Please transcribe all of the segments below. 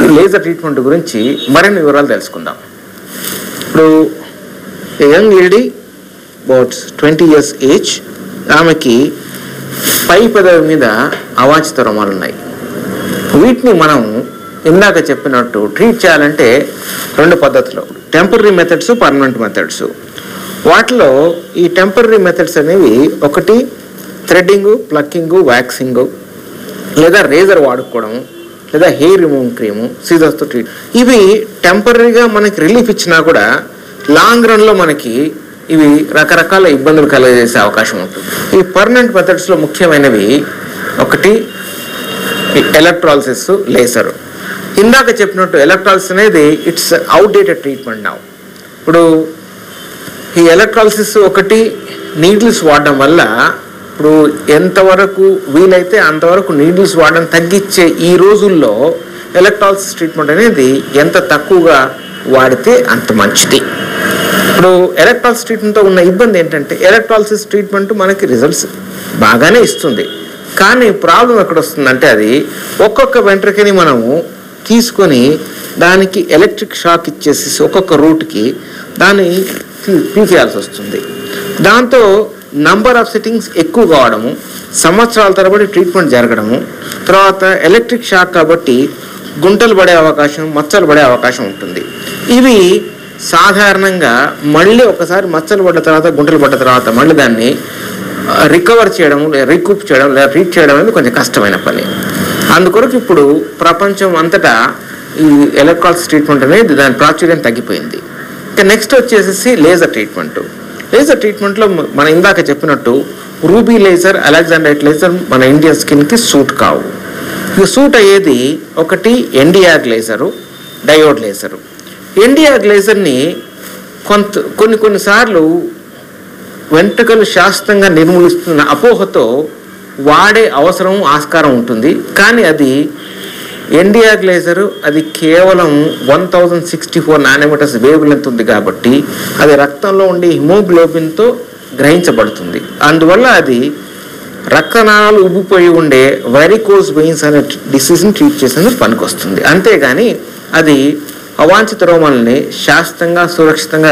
ఈ laser treatment గురించి మరిన్ని వివరాలు తెలుసుకుందాం. ఇప్పుడు young lady about 20 years age, ఆమెకి పై పెదవి మీద అవాంఛిత రోమాలు ఉన్నాయి. వీటిని మనం ఇందాక చెప్పినట్టు ట్రీట్ చేయాలంటే 2 పద్ధతులు, టెంపరరీ మెథడ్స్, పర్మనెంట్ మెథడ్స్. వాటిలో ఈ టెంపరరీ మెథడ్స్ అనేవి ఒకటి థ్రెడ్డింగు, ప్లక్కింగు, వ్యాక్సింగు, లేదా రేజర్ వాడుకోవడం, లేదా హెయిర్ రిమూవింగ్ క్రీము, సీజర్స్తో ట్రీట్. ఇవి టెంపరీగా మనకి రిలీఫ్ ఇచ్చినా కూడా లాంగ్ రన్లో మనకి ఇవి రకరకాల ఇబ్బందులు కలగజేసే అవకాశం ఉంటుంది. ఈ పర్మనెంట్ మెథడ్స్లో ముఖ్యమైనవి ఒకటి ఎలక్ట్రాలిసిస్, లేజర్. ఇందాక చెప్పినట్టు ఎలక్ట్రాలిసిస్ అనేది ఇట్స్ అవుట్డేటెడ్ ట్రీట్మెంట్ నౌ. ఇప్పుడు ఈ ఎలక్ట్రాలిసిస్ ఒకటి నీడిల్స్ వాడడం వల్ల ఇప్పుడు ఎంతవరకు వీలైతే అంతవరకు నీడిల్స్ వాడడం తగ్గించే ఈ రోజుల్లో ఎలక్ట్రాలిసిస్ ట్రీట్మెంట్ అనేది ఎంత తక్కువగా వాడితే అంత మంచిది. ఇప్పుడు ఎలక్ట్రాలిసిస్ ట్రీట్మెంట్తో ఉన్న ఇబ్బంది ఏంటంటే ఎలక్ట్రాలిసిస్ ట్రీట్మెంట్ మనకి రిజల్ట్స్ బాగానే ఇస్తుంది, కానీ ప్రాబ్లం ఎక్కడ వస్తుందంటే అది ఒక్కొక్క వెంట్రుకని మనము తీసుకొని దానికి ఎలక్ట్రిక్ షాక్ ఇచ్చేసి ఒక్కొక్క రూట్కి దాన్ని పీకేయాల్సి వస్తుంది. దాంతో నంబర్ ఆఫ్ సిట్టింగ్స్ ఎక్కువ కావడము, సంవత్సరాల తరబడి ట్రీట్మెంట్ జరగడము, తర్వాత ఎలక్ట్రిక్ షాక్ కాబట్టి గుంటలు పడే అవకాశం, మచ్చలు పడే అవకాశం ఉంటుంది. ఇవి సాధారణంగా మళ్ళీ ఒకసారి మచ్చలు పడ్డ తర్వాత, గుంటలు పడ్డ తర్వాత మళ్ళీ దాన్ని రికవర్ చేయడం, రీకూప్ చేయడం, లేదా ట్రీట్ చేయడం అనేది కొంచెం కష్టమైన పని. అందుకొరకు ఇప్పుడు ప్రపంచం అంతటా ఈ ఎలక్ట్రాలిసిస్ ట్రీట్మెంట్ అనేది దాని ప్రాచుర్యం తగ్గిపోయింది. ఇక నెక్స్ట్ వచ్చేసి లేజర్ ట్రీట్మెంట్. లేజర్ ట్రీట్మెంట్లో మనం ఇందాక చెప్పినట్టు రూబీ లేజర్, అలెగ్జాండ్రైట్ లేజర్ మన ఇండియన్ స్కిన్కి సూట్ కావు. ఇక సూట్ అయ్యేది ఒకటి NDR laser, diode laser. NDR లేజర్ని కొన్నిసార్లు వెంట్రుకలు శాస్త్రంగా నిర్మూలిస్తున్న అపోహతో వాడే అవసరం, ఆస్కారం ఉంటుంది. కానీ అది ఎన్డిఆర్ లేజరు అది కేవలం 1064 నానోమీటర్స్ వేవ్ లెంత్ ఉంది కాబట్టి అది రక్తంలో ఉండే హిమోగ్లోబిన్తో గ్రహించబడుతుంది. అందువల్ల అది రక్తనాళాలు ఉబ్బిపోయి ఉండే వెరికోజ్ వెయిన్స్ అనే డిసీజ్ని ట్రీట్ చేసేందుకు పనికొస్తుంది. అంతేగాని అది అవాంఛిత రోమాలని శాస్త్రంగా సురక్షితంగా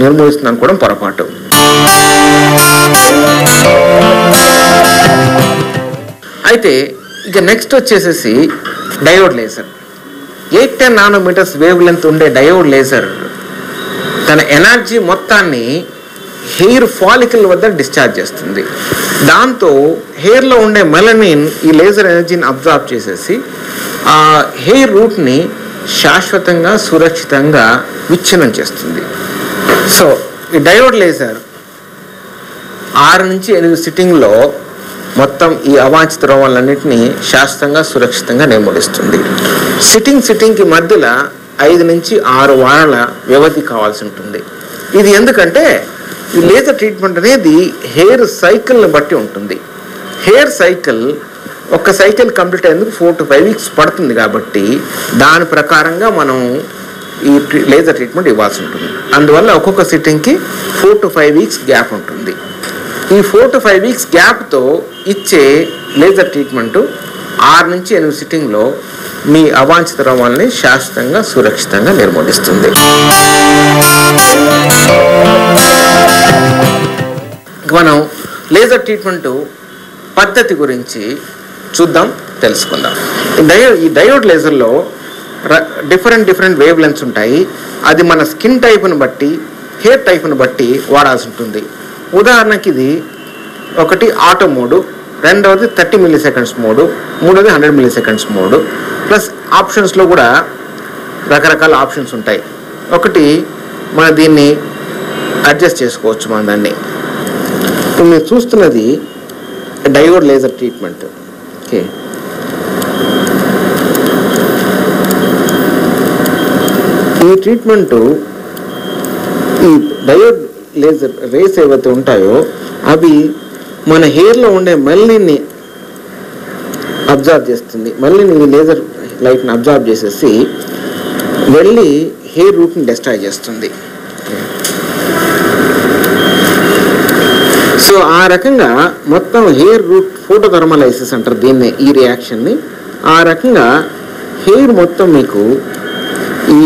నిర్మూలిస్తుంది అనుకోవడం పొరపాటు. అయితే ఇక నెక్స్ట్ వచ్చేసేసి diode laser. 810 nanometres wave length ఉండే డయోడ్ లేజర్ తన ఎనర్జీ మొత్తాన్ని హెయిర్ ఫాలికల్ వద్ద డిశ్చార్జ్ చేస్తుంది. దాంతో హెయిర్లో ఉండే మెలనిన్ ఈ లేజర్ ఎనర్జీని అబ్జార్బ్ చేసేసి ఆ హెయిర్ రూట్ని శాశ్వతంగా సురక్షితంగా విచ్ఛిన్నం చేస్తుంది. సో ఈ డయోడ్ లేజర్ 6 నుంచి 8 సిట్టింగ్లో మొత్తం ఈ అవాంఛిత రోమాలన్నింటినీ శాస్త్రంగా సురక్షితంగా నిర్మూలిస్తుంది. సిట్టింగ్కి మధ్యలో 5 నుంచి 6 వారాల వ్యవధి కావాల్సి ఉంటుంది. ఇది ఎందుకంటే ఈ లేజర్ ట్రీట్మెంట్ అనేది హెయిర్ సైకిల్ని బట్టి ఉంటుంది. హెయిర్ సైకిల్ ఒక సైకిల్ కంప్లీట్ అయ్యేందుకు 4 to 5 weeks పడుతుంది కాబట్టి దాని ప్రకారంగా మనం ఈ లేజర్ ట్రీట్మెంట్ ఇవ్వాల్సి ఉంటుంది. అందువల్ల ఒక్కొక్క సిట్టింగ్కి 4 to 5 weeks గ్యాప్ ఉంటుంది. ఈ 4 to 5 weeks గ్యాప్తో ఇచ్చే లేజర్ ట్రీట్మెంటు 6 నుంచి 8 సిట్టింగ్లో మీ అవాంఛిత రోమాలని శాశ్వతంగా సురక్షితంగా నిర్మూలిస్తుంది. మనం లేజర్ ట్రీట్మెంట్ పద్ధతి గురించి చూద్దాం, తెలుసుకుందాం. ఈ డయోడ్ లేజర్లో డిఫరెంట్ వేవ్ లెంత్స్ ఉంటాయి. అది మన స్కిన్ టైప్ను బట్టి, హెయిర్ టైప్ను బట్టి వాడాల్సి ఉంటుంది. ఉదాహరణకి ఇది ఒకటి ఆటో మోడు, రెండవది 30 milliseconds మోడు, మూడవది 100 milliseconds మోడు. ప్లస్ ఆప్షన్స్లో కూడా రకరకాల ఆప్షన్స్ ఉంటాయి. ఒకటి మన దీన్ని అడ్జస్ట్ చేసుకోవచ్చు. మన దాన్ని ఇప్పుడు మీరు చూస్తున్నది డయోడ్ లేజర్ ట్రీట్మెంట్. ఓకే, ఈ ట్రీట్మెంటు ఈ డయోడ్ లేజర్ రేస్ ఏవైతే ఉంటాయో అవి మన హెయిర్లో ఉండే మెలనిన్ని అబ్జర్వ్ చేస్తుంది. మెలనిన్ ఈ లేజర్ లైట్ని అబ్జర్వ్ చేసేసి వెళ్ళి హెయిర్ రూట్ని డిస్ట్రాయ్ చేస్తుంది. సో ఆ రకంగా మొత్తం హెయిర్ రూట్ ఫోటోథర్మలైసిస్ అంటారు దీన్ని, ఈ రియాక్షన్ని. ఆ రకంగా హెయిర్ మొత్తం మీకు ఈ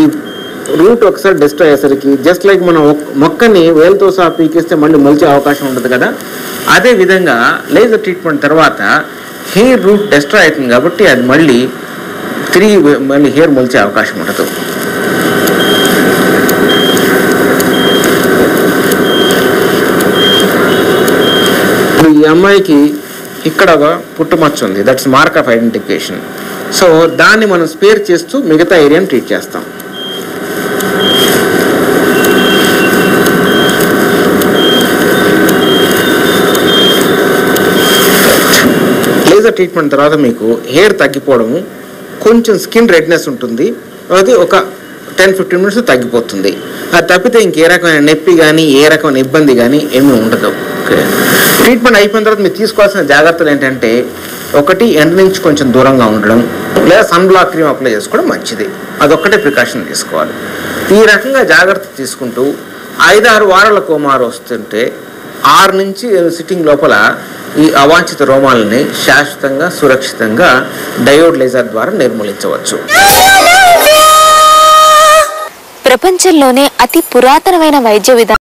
రూట్ ఒకసారి డిస్ట్రాయ్ అయ్యేసరికి జస్ట్ లైక్ మనం మొక్కని వేలతో సహా పీకేస్తే మళ్ళీ మొలిచే అవకాశం ఉంటుంది కదా, అదే విధంగా లేజర్ ట్రీట్మెంట్ తర్వాత హెయిర్ రూట్ డిస్ట్రాయ్ అవుతుంది కాబట్టి అది మళ్ళీ తిరిగి మళ్ళీ హెయిర్ మొలిచే అవకాశం ఉండదు. ఇప్పుడు ఈ అమ్మాయికి ఇక్కడ ఒక పుట్టుమచ్చ ఉంది, that's mark of identification. So దాన్ని మనం స్పేర్ చేస్తూ మిగతా ఏరియాని ట్రీట్ చేస్తాం. లేజర్ ట్రీట్మెంట్ తర్వాత మీకు హెయిర్ తగ్గిపోవడము, కొంచెం స్కిన్ రెడ్నెస్ ఉంటుంది, అది ఒక 10-15 మినిట్స్ తగ్గిపోతుంది. అది తప్పితే ఇంకే రకమైన నొప్పి కానీ ఏ రకమైన ఇబ్బంది కానీ ఏమీ ఉండదు. ట్రీట్మెంట్ అయిపోయిన తర్వాత మీరు తీసుకోవాల్సిన జాగ్రత్తలు ఏంటంటే, ఒకటి ఎండ నుంచి కొంచెం దూరంగా ఉండడం, లేదా సన్ బ్లాక్ క్రీమ్ అప్లై చేసుకోవడం మంచిది. అదొక్కటే ప్రికాషన్ తీసుకోవాలి. ఈ రకంగా జాగ్రత్త తీసుకుంటూ 5-6 వారాల కోమారు వస్తుంటే 6 నుంచి 7 సిట్టింగ్ లోపల ఈ అవాంఛిత రోమాలని శాశ్వతంగా సురక్షితంగా డయోడ్ లేజర్ ద్వారా నిర్మూలించవచ్చు. ప్రపంచంలోనే అతి పురాతనమైన వైద్య విధానం